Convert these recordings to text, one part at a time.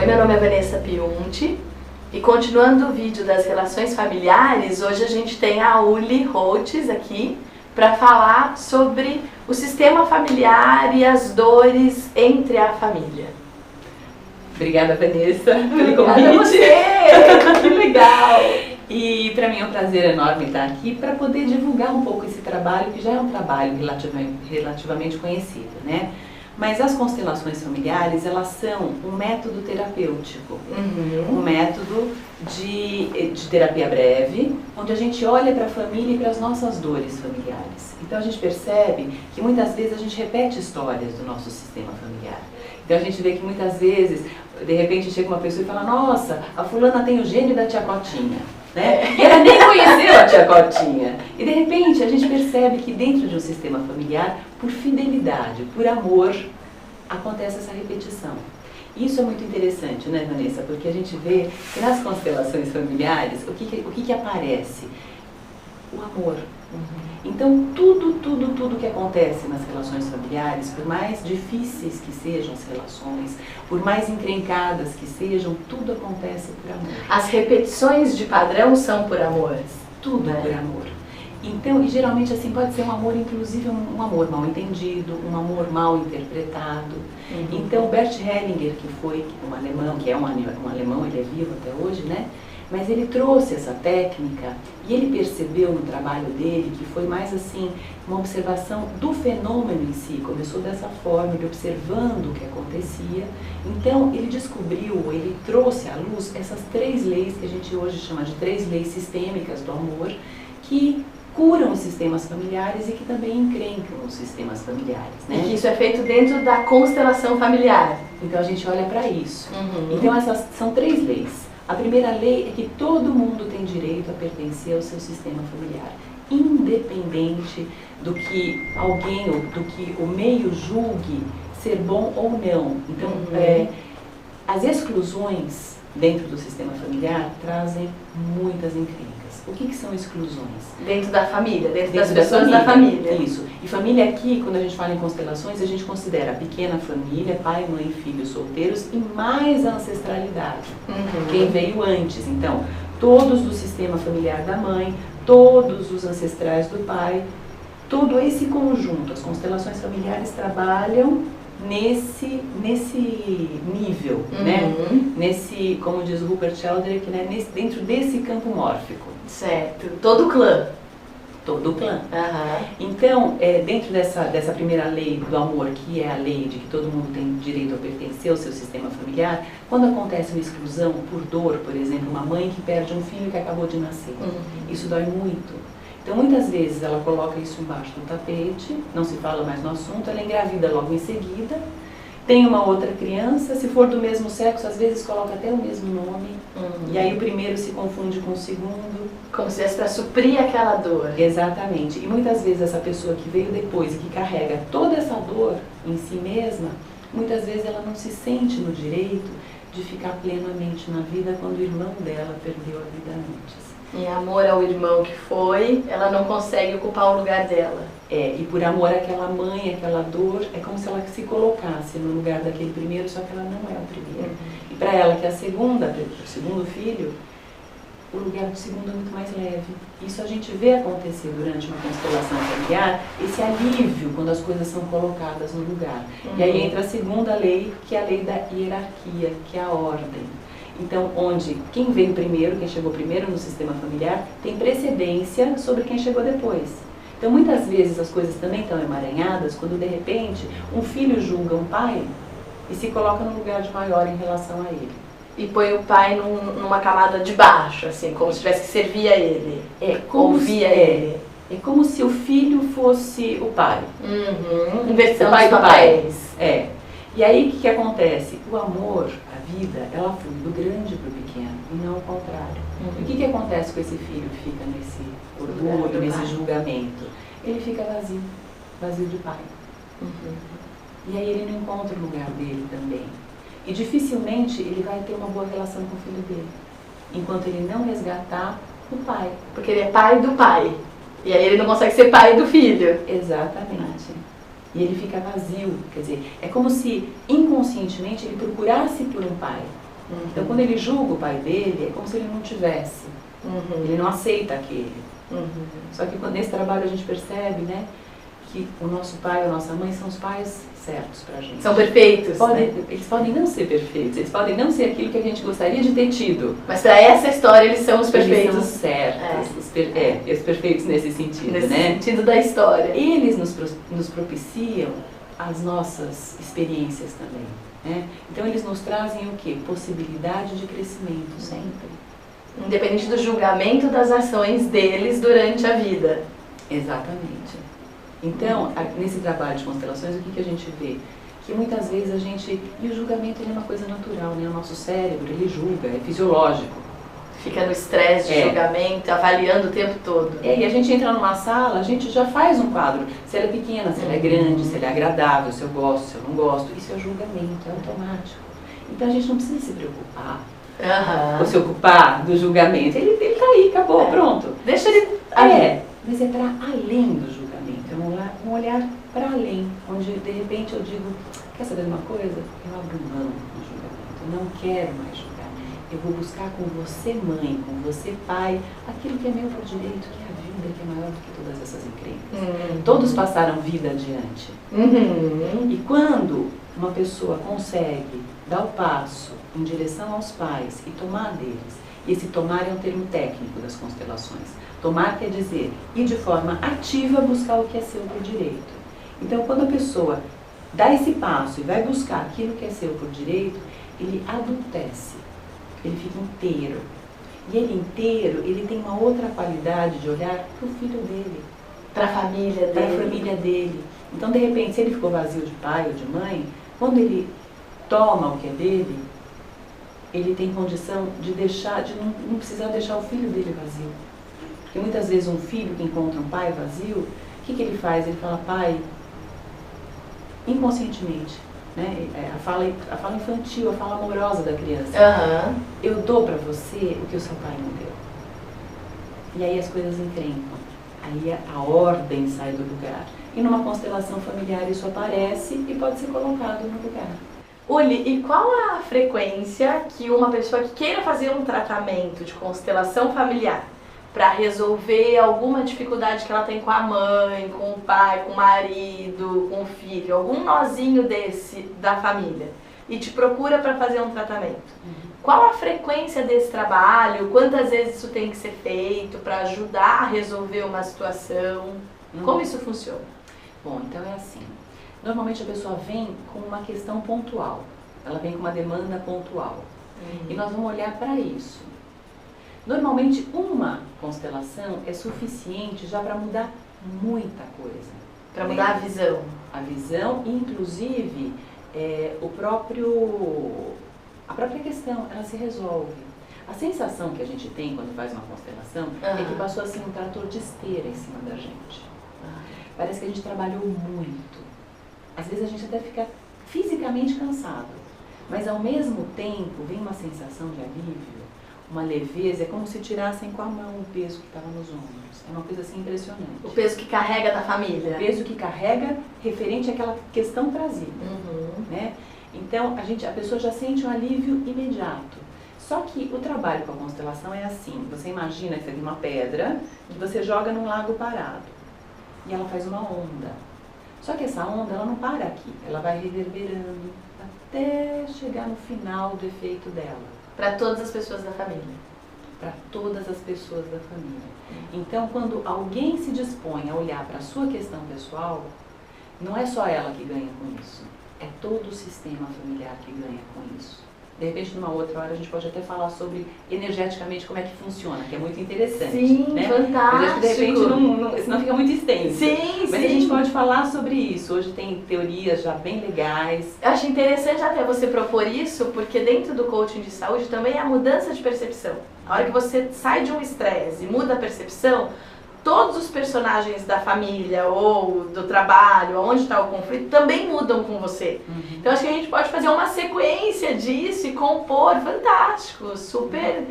Oi, meu nome é Vanessa Piunti e continuando o vídeo das relações familiares, hoje a gente tem a Uli Holtz aqui para falar sobre o sistema familiar e as dores entre a família. Obrigada, Vanessa, pelo convite. Obrigada a você! Que legal! E para mim é um prazer enorme estar aqui para poder divulgar um pouco esse trabalho, que já é um trabalho relativamente conhecido, né? Mas as constelações familiares, elas são um método terapêutico, um método de terapia breve, onde a gente olha para a família e para as nossas dores familiares. Então a gente percebe que muitas vezes a gente repete histórias do nosso sistema familiar. Então a gente vê que muitas vezes, de repente chega uma pessoa e fala: nossa, a fulana tem o gênio da tia Cotinha. Né? E ela nem conheceu a tia Cotinha. E de repente a gente percebe que dentro de um sistema familiar, por fidelidade, por amor, acontece essa repetição. Isso é muito interessante, né, Vanessa? Porque a gente vê que nas constelações familiares, o que aparece? O amor. Então tudo que acontece nas relações familiares, por mais difíceis que sejam as relações, por mais encrencadas que sejam, tudo acontece por amor. As repetições de padrão são por amor? Tudo por amor. Então, e geralmente assim pode ser um amor, inclusive um amor mal entendido, um amor mal interpretado. Então, Bert Hellinger, que foi um alemão, que é um alemão, ele é vivo até hoje, né? Mas ele trouxe essa técnica e ele percebeu no trabalho dele que foi mais assim, uma observação do fenômeno em si. Começou dessa forma, ele observando o que acontecia. Então ele descobriu, ele trouxe à luz essas 3 leis que a gente hoje chama de 3 leis sistêmicas do amor, que curam os sistemas familiares e que também encrencam os sistemas familiares, né? E que isso é feito dentro da constelação familiar. Então a gente olha para isso. Então essas são 3 leis. A primeira lei é que todo mundo tem direito a pertencer ao seu sistema familiar, independente do que alguém ou do que o meio julgue ser bom ou não. Então, as exclusões dentro do sistema familiar trazem muitas encrencas. O que são exclusões? Dentro da família, dentro das pessoas da família. Isso. E família aqui, quando a gente fala em constelações, a gente considera a pequena família, pai, mãe, filhos, solteiros e mais a ancestralidade. Quem veio antes. Então, todos do sistema familiar da mãe, todos os ancestrais do pai, todo esse conjunto. As constelações familiares trabalham nesse nível, né? Nesse, como diz o Rupert Sheldrake, né? Dentro desse campo mórfico. Certo. Todo clã. Todo o clã. Então, dentro dessa primeira lei do amor, que é a lei de que todo mundo tem direito a pertencer ao seu sistema familiar, quando acontece uma exclusão por dor, por exemplo, uma mãe que perde um filho que acabou de nascer, isso dói muito. Então, muitas vezes ela coloca isso embaixo do tapete, não se fala mais no assunto, ela engravida logo em seguida, tem uma outra criança, se for do mesmo sexo, às vezes coloca até o mesmo nome, e aí o primeiro se confunde com o segundo. Como se fosse para suprir aquela dor. Exatamente. E muitas vezes essa pessoa que veio depois e que carrega toda essa dor em si mesma, muitas vezes ela não se sente no direito de ficar plenamente na vida quando o irmão dela perdeu a vida antes. Em amor ao irmão que foi, ela não consegue ocupar o lugar dela. E por amor àquela mãe, àquela dor, é como se ela se colocasse no lugar daquele primeiro, só que ela não é o primeiro. E para ela, que é a segunda, o segundo filho, o lugar do segundo é muito mais leve. Isso a gente vê acontecer durante uma constelação familiar, esse alívio quando as coisas são colocadas no lugar. E aí entra a segunda lei, que é a lei da hierarquia, que é a ordem. Então, onde quem veio primeiro, quem chegou primeiro no sistema familiar, tem precedência sobre quem chegou depois. Então, muitas vezes as coisas também estão emaranhadas quando, de repente, um filho julga um pai e se coloca num lugar de maior em relação a ele. E põe o pai numa camada de baixo, assim, como se tivesse que servir a ele. Ele. É como se o filho fosse o pai. Inversão o pai dos do papéis. pai. E aí, o que acontece? O amor, a vida, ela flui do grande para o pequeno, e não ao contrário. E o que acontece com esse filho que fica nesse orgulho, nesse julgamento? Ele fica vazio de pai. E aí ele não encontra o lugar dele também. E dificilmente ele vai ter uma boa relação com o filho dele, enquanto ele não resgatar o pai. Porque ele é pai do pai. E aí ele não consegue ser pai do filho. Exatamente. E ele fica vazio, quer dizer, é como se inconscientemente ele procurasse por um pai. Então, quando ele julga o pai dele, é como se ele não tivesse. Ele não aceita aquele. Só que nesse trabalho a gente percebe, né, que o nosso pai ou a nossa mãe são os pais certos pra gente. São perfeitos, Eles podem não ser perfeitos, eles podem não ser aquilo que a gente gostaria de ter tido. Mas para essa história eles são os perfeitos. Eles são certos, os perfeitos nesse sentido, nesse né? sentido da história. Eles nos propiciam as nossas experiências também, né? Então eles nos trazem o quê? Possibilidade de crescimento sempre. Independente do julgamento das ações deles durante a vida. Exatamente. Então, nesse trabalho de constelações, o que a gente vê? Que muitas vezes a gente... E o julgamento ele é uma coisa natural, né? O nosso cérebro, ele julga, é fisiológico. Fica no estresse de julgamento, avaliando o tempo todo. E a gente entra numa sala, a gente já faz um quadro. Se ela é pequena, se ela é grande, se ela é agradável, se eu gosto, se eu não gosto. Isso é julgamento, é automático. Então a gente não precisa se preocupar. Ou se ocupar do julgamento. Ele tá aí, acabou, pronto. Deixa ele... Mas é para além do julgamento. É um olhar para além. Onde de repente eu digo, quer saber de uma coisa? Eu abro mão do julgamento. Eu não quero mais julgar. Eu vou buscar com você, mãe, com você, pai, aquilo que é meu por direito, que é a vida, que é maior do que todas essas encrencas. Todos passaram vida adiante. E quando uma pessoa consegue dar o passo em direção aos pais e tomar deles, e esse tomar é um termo técnico das constelações. Tomar quer dizer ir de forma ativa buscar o que é seu por direito. Então, quando a pessoa dá esse passo e vai buscar aquilo que é seu por direito, ele adultece. Ele fica inteiro. E ele inteiro, ele tem uma outra qualidade de olhar para o filho dele. Para a família dele. Para a família dele. Então, de repente, se ele ficou vazio de pai ou de mãe, quando ele toma o que é dele, ele tem condição de deixar, de não precisar deixar o filho dele vazio. Porque muitas vezes um filho que encontra um pai vazio, o que ele faz? Ele fala, pai, inconscientemente. Né? A fala infantil, a fala amorosa da criança. Eu dou pra você o que o seu pai não deu. E aí as coisas encrencam. Aí a ordem sai do lugar. E numa constelação familiar isso aparece e pode ser colocado no lugar. Uli, e qual a frequência que uma pessoa que queira fazer um tratamento de constelação familiar para resolver alguma dificuldade que ela tem com a mãe, com o pai, com o marido, com o filho, algum nozinho desse da família, e te procura para fazer um tratamento? Qual a frequência desse trabalho? Quantas vezes isso tem que ser feito para ajudar a resolver uma situação? Como isso funciona? Bom, então é assim. Normalmente a pessoa vem com uma questão pontual. Ela vem com uma demanda pontual. E nós vamos olhar para isso. Normalmente uma constelação é suficiente já para mudar muita coisa. Para mudar a visão. A visão, inclusive, a própria questão, ela se resolve. A sensação que a gente tem quando faz uma constelação é que passou assim um trator de esteira em cima da gente. Parece que a gente trabalhou muito. Às vezes a gente até fica fisicamente cansado. Mas ao mesmo tempo vem uma sensação de alívio, uma leveza, é como se tirassem com a mão o peso que estava nos ombros. É uma coisa assim impressionante. O peso que carrega da família. O peso que carrega referente àquela questão trazida. Né? Então a pessoa já sente um alívio imediato. Só que o trabalho com a constelação é assim. Você imagina que você tem uma pedra que você joga num lago parado. E ela faz uma onda. Só que essa onda ela não para aqui. Ela vai reverberando até chegar no final do efeito dela. Para todas as pessoas da família. Para todas as pessoas da família. Então, quando alguém se dispõe a olhar para a sua questão pessoal, não é só ela que ganha com isso. É todo o sistema familiar que ganha com isso. De repente, numa outra hora, a gente pode até falar sobre energeticamente como é que funciona, que é muito interessante. Sim, né? fantástico. Mas acho que de repente senão fica muito extenso. Sim, Mas a gente pode falar sobre isso. Hoje tem teorias já bem legais. Eu acho interessante até você propor isso, porque dentro do coaching de saúde também é a mudança de percepção. A hora que você sai de um estresse e muda a percepção, todos os personagens da família ou do trabalho, onde está o conflito, também mudam com você. Então acho que a gente pode fazer uma sequência disso e compor, fantástico, super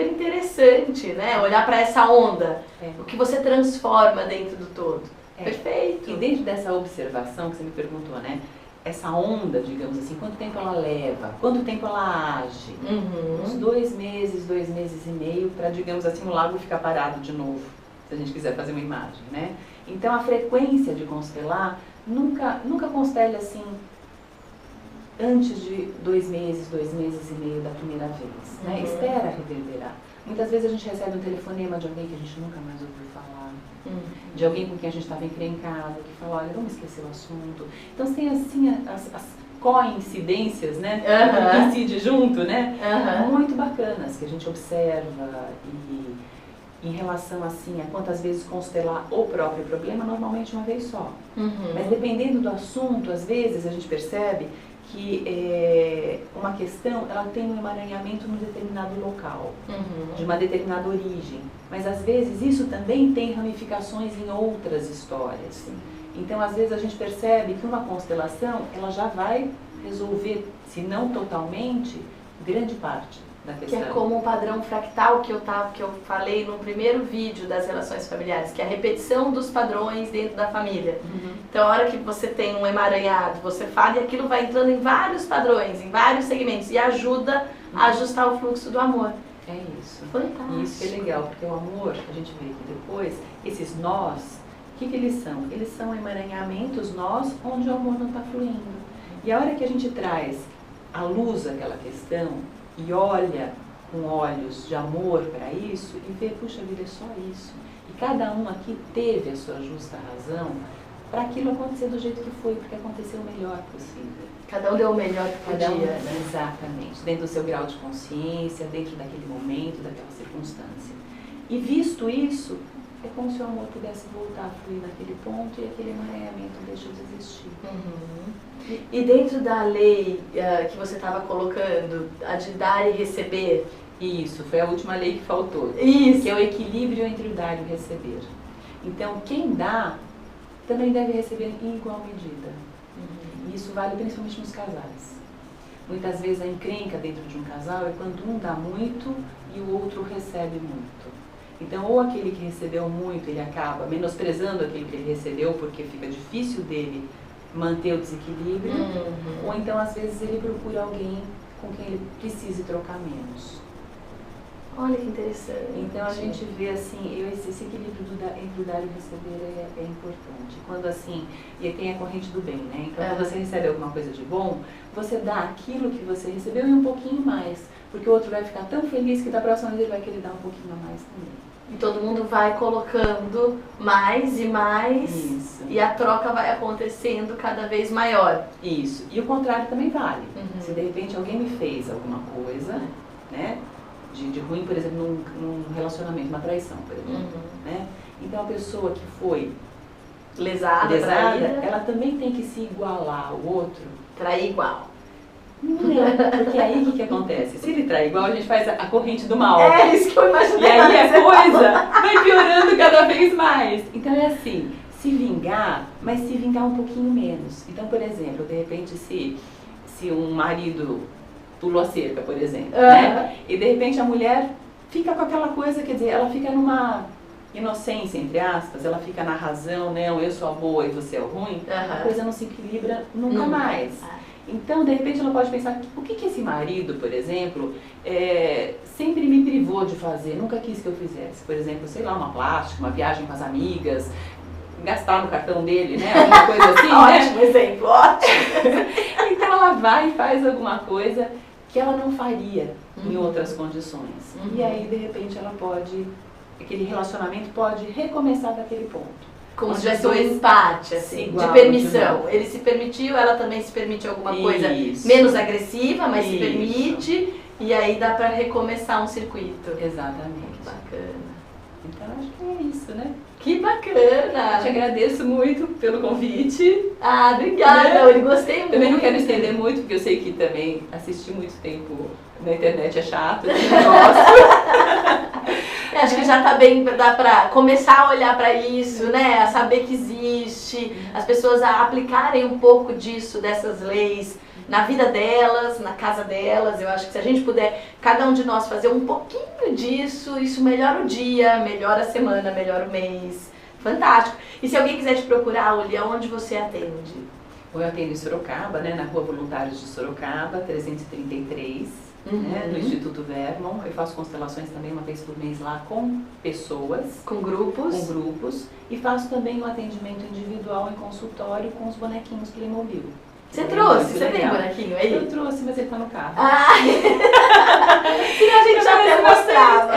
interessante, né? Olhar para essa onda, o que você transforma dentro do todo. Perfeito. E dentro dessa observação que você me perguntou, né? essa onda, digamos assim, quanto tempo ela leva, quanto tempo ela age. Uns 2 meses, 2 meses e meio, para, digamos assim, o lago ficar parado de novo, se a gente quiser fazer uma imagem, né? Então a frequência de constelar, nunca constele assim antes de 2 meses, 2 meses e meio da primeira vez, né? Espera reverberar. Muitas vezes a gente recebe um telefonema de alguém que a gente nunca mais ouviu falar, de alguém com quem a gente estava encrencado, que fala, olha, vamos esquecer o assunto. Então tem assim as coincidências, né? Que coincide junto, né? Muito bacanas, que a gente observa e em relação assim a quantas vezes constelar o próprio problema, normalmente uma vez só. Mas dependendo do assunto, às vezes a gente percebe que uma questão ela tem um emaranhamento num determinado local, de uma determinada origem, mas às vezes isso também tem ramificações em outras histórias. Então às vezes a gente percebe que uma constelação ela já vai resolver, se não totalmente, grande parte da questão. Que é como um padrão fractal que eu falei no primeiro vídeo das relações familiares, que é a repetição dos padrões dentro da família. Então, a hora que você tem um emaranhado, você fala e aquilo vai entrando em vários padrões, em vários segmentos, e ajuda a ajustar o fluxo do amor. É isso. Fantástico. E isso que é legal, porque o amor, a gente vê que depois, esses nós, o que eles são? Eles são emaranhamentos nós onde o amor não está fluindo. E a hora que a gente traz à luz aquela questão, e olha com olhos de amor para isso e vê, puxa vida, é só isso. E cada um aqui teve a sua justa razão para aquilo acontecer do jeito que foi, porque aconteceu o melhor possível. Cada um deu o melhor que podia, né? Exatamente, dentro do seu grau de consciência, dentro daquele momento, daquela circunstância. E visto isso, é como se o amor pudesse voltar a fluir naquele ponto e aquele emaranhamento deixa de existir. E dentro da lei que você estava colocando, a de dar e receber? Isso, foi a última lei que faltou. Isso. Que é o equilíbrio entre o dar e o receber. Então, quem dá, também deve receber em igual medida. E isso vale principalmente nos casais. Muitas vezes a encrenca dentro de um casal é quando um dá muito e o outro recebe muito. Então, ou aquele que recebeu muito, ele acaba menosprezando aquele que ele recebeu, porque fica difícil dele manter o desequilíbrio, ou então, às vezes, ele procura alguém com quem ele precise trocar menos. Olha que interessante. Então, a gente vê, assim, esse equilíbrio entre o dar e o receber é importante. Quando, assim, e tem a corrente do bem, né? Então, quando você recebe alguma coisa de bom, você dá aquilo que você recebeu e um pouquinho mais, porque o outro vai ficar tão feliz que da próxima vez ele vai querer dar um pouquinho a mais também. E todo mundo vai colocando mais e mais. Isso. E a troca vai acontecendo cada vez maior. Isso. E o contrário também vale. Se de repente alguém me fez alguma coisa, né, de ruim, por exemplo, num relacionamento, uma traição, por exemplo, né? Então a pessoa que foi lesada, ela também tem que se igualar ao outro. Trair igual. Não, porque aí o que acontece? Se ele trai igual, a gente faz a corrente do mal. É isso que eu imaginei. E aí a coisa vai piorando cada vez mais. Então é assim, se vingar, mas se vingar um pouquinho menos. Então, por exemplo, de repente, se um marido pulou a cerca, por exemplo, né? E de repente a mulher fica com aquela coisa, quer dizer, ela fica numa inocência, entre aspas, ela fica na razão, não, eu sou a boa e você é o ruim, a coisa não se equilibra nunca mais. Então, de repente, ela pode pensar, o que esse marido, por exemplo, sempre me privou de fazer, nunca quis que eu fizesse. Por exemplo, sei lá, uma plástica, uma viagem com as amigas, gastar no cartão dele, né? Alguma coisa assim, Ótimo exemplo, ótimo! Então, ela vai e faz alguma coisa que ela não faria em outras condições. E aí, de repente, aquele relacionamento pode recomeçar daquele ponto. Como se tivesse um empate, assim, de permissão. Ele se permitiu, ela também se permite alguma coisa menos agressiva, mas se permite, e aí dá para recomeçar um circuito. Exatamente. Que bacana. Então, acho que é isso, né? Que bacana! Te agradeço muito pelo convite. Ah, obrigada, eu gostei muito. Também não quero estender muito, porque eu sei que também assistir muito tempo na internet é chato, esse negócio. Acho que já tá bem, dá pra começar a olhar pra isso, né? A saber que existe, as pessoas a aplicarem um pouco disso, dessas leis, na vida delas, na casa delas. Eu acho que se a gente puder, cada um de nós fazer um pouquinho disso, isso melhora o dia, melhora a semana, melhora o mês. Fantástico. E se alguém quiser te procurar, Uli, aonde você atende? Eu atendo em Sorocaba, né, na Rua Voluntários de Sorocaba, 333, né, no Instituto Vermont. Eu faço constelações também uma vez por mês lá com pessoas. Com grupos. E faço também um atendimento individual em consultório com os bonequinhos Playmobil. Você trouxe? Você tem bonequinho aí? Eu trouxe, mas ele tá no carro. Senão a gente já até mostrava.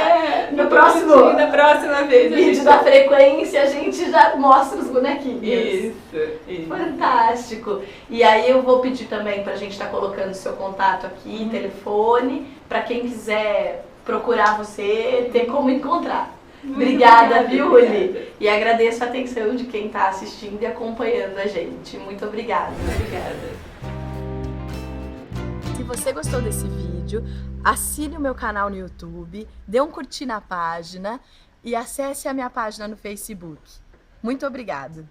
No próximo da próxima vez. vídeo da frequência a gente já mostra os bonequinhos. Isso. Fantástico. E aí eu vou pedir também pra gente estar colocando o seu contato aqui, telefone, pra quem quiser procurar você, ter como encontrar. Obrigada, viu, Uli? E agradeço a atenção de quem está assistindo e acompanhando a gente. Muito obrigada. Obrigada. Se você gostou desse vídeo, assine o meu canal no YouTube, dê um curtir na página e acesse a minha página no Facebook. Muito obrigada.